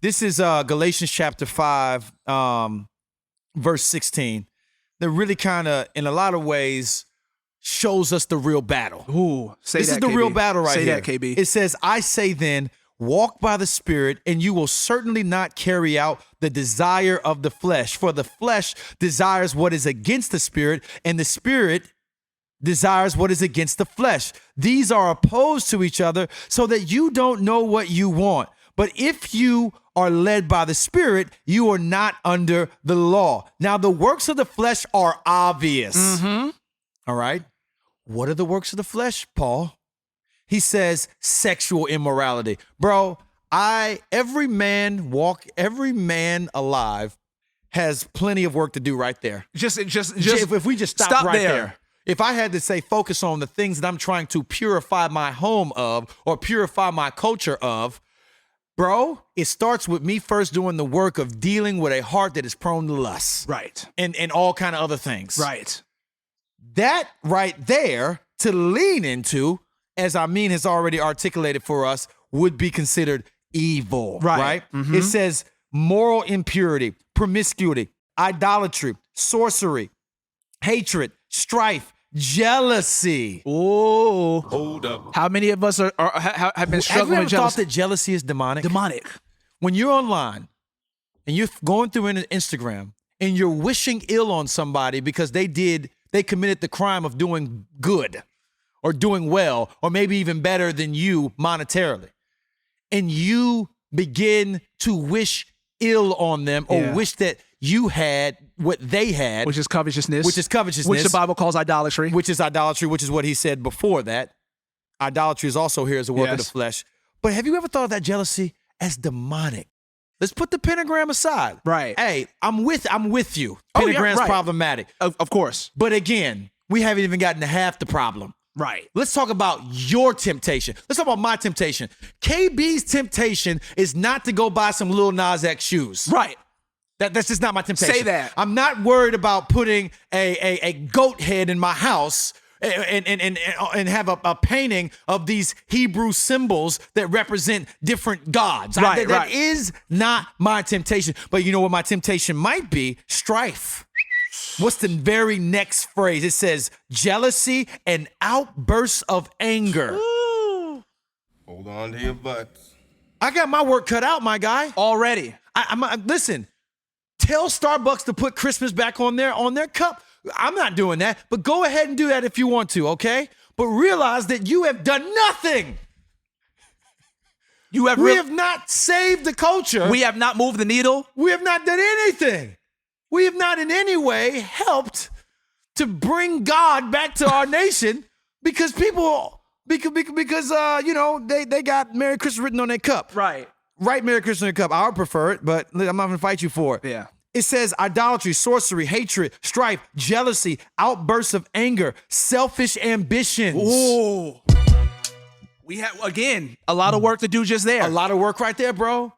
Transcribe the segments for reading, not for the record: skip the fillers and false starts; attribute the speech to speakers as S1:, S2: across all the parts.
S1: This is Galatians chapter 5, verse 16. That really kind of, in a lot of ways, shows us the real battle.
S2: Ooh,
S1: This is the real battle right here.
S2: Say that, KB.
S1: It says, I say then, walk by the Spirit, and you will certainly not carry out the desire of the flesh. For the flesh desires what is against the Spirit, and the Spirit desires what is against the flesh. These are opposed to each other, so that you don't know what you want. But if you are led by the Spirit, you are not under the law. Now, the works of the flesh are obvious.
S2: Mm-hmm.
S1: All right. What are the works of the flesh, Paul? He says sexual immorality. Bro, every man alive has plenty of work to do right there.
S2: Just
S1: If we just stop right there. If I had to say focus on the things that I'm trying to purify my home of or purify my culture of, bro, it starts with me first doing the work of dealing with a heart that is prone to lust.
S2: Right.
S1: And all kind of other things.
S2: Right.
S1: That right there to lean into, as Amin has already articulated for us, would be considered evil. Right?
S2: Mm-hmm.
S1: It says moral impurity, promiscuity, idolatry, sorcery, hatred, strife, jealousy.
S2: Oh,
S3: Hold up.
S2: how many of us have been
S1: Have you
S2: struggling
S1: ever
S2: with
S1: thought
S2: jealousy?
S1: that jealousy is demonic?
S2: Demonic.
S1: When you're online and you're going through Instagram and you're wishing ill on somebody because they committed the crime of doing good or doing well or maybe even better than you monetarily, and you begin to wish ill on them or wish that you had what they had,
S2: Which is covetousness.
S1: which
S2: the Bible calls idolatry.
S1: which is idolatry, which is what he said before that. Idolatry is also here as a work of the
S2: Yes.
S1: flesh. But have you ever thought of that jealousy as demonic? Let's put the pentagram aside.
S2: Right.
S1: Hey, I'm with you.
S2: Oh, yeah,
S1: Pentagram's
S2: right.
S1: problematic.
S2: Of course.
S1: But again, we haven't even gotten to half the problem.
S2: Right.
S1: Let's talk about your temptation. Let's talk about my temptation. KB's temptation is not to go buy some Lil Nas X shoes.
S2: Right.
S1: That's just not my temptation.
S2: Say that.
S1: I'm not worried about putting a goat head in my house and have a painting of these Hebrew symbols that represent different gods.
S2: Right,
S1: That
S2: right.
S1: is not my temptation. But you know what my temptation might be? Strife. What's the very next phrase? It says jealousy and outbursts of anger.
S3: Hold on to your butts.
S1: I got my work cut out, my guy.
S2: Already.
S1: Listen, tell Starbucks to put Christmas back on their cup. I'm not doing that, but go ahead and do that if you want to, okay? But realize that you have done nothing.
S2: You have
S1: We have not saved the culture.
S2: We have not moved the needle.
S1: We have not done anything. We have not in any way helped to bring God back to our nation because people, they got Merry Christmas written on their cup.
S2: Right.
S1: Write Merry Christmas on your cup. I would prefer it, but I'm not going to fight you for it.
S2: Yeah.
S1: It says idolatry, sorcery, hatred, strife, jealousy, outbursts of anger, selfish ambitions.
S2: Ooh. We have, again, a lot of work to do just there.
S1: A lot of work right there, bro.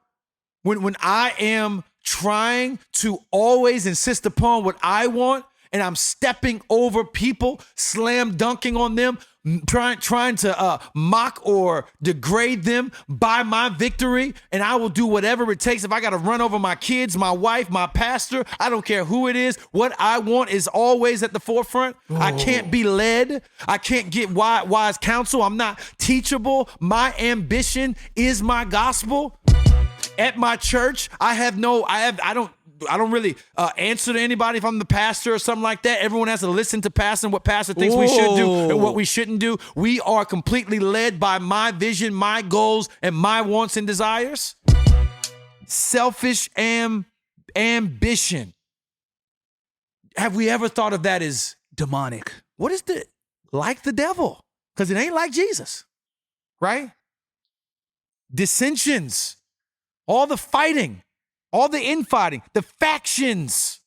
S1: When I am trying to always insist upon what I want and I'm stepping over people, slam dunking on them, trying to mock or degrade them by my victory, and I will do whatever it takes. If I got to run over my kids, my wife, my pastor, I don't care who it is. What I want is always at the forefront. I can't be led. I can't get wise counsel. I'm not teachable. My ambition is my gospel. At my church, I don't really answer to anybody if I'm the pastor or something like that. Everyone has to listen to pastor and what pastor thinks we should do and what we shouldn't do. We are completely led by my vision, my goals, and my wants and desires. Selfish ambition. Have we ever thought of that as
S2: Demonic.
S1: what is like the devil? Because it ain't like Jesus, right? Dissensions, all the fighting, all the infighting, the factions,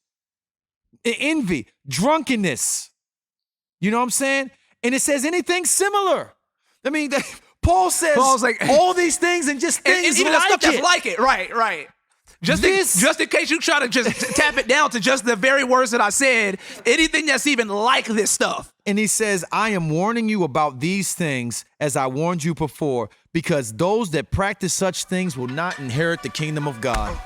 S1: the envy, drunkenness. You know what I'm saying? And it says anything similar. I mean, Paul's like all these things and just things
S2: And even
S1: like
S2: the stuff
S1: it.
S2: that's like it. Right. Just in case you try to just tap it down to just the very words that I said, anything that's even like this stuff.
S1: And he says, I am warning you about these things as I warned you before, because those that practice such things will not inherit the kingdom of God.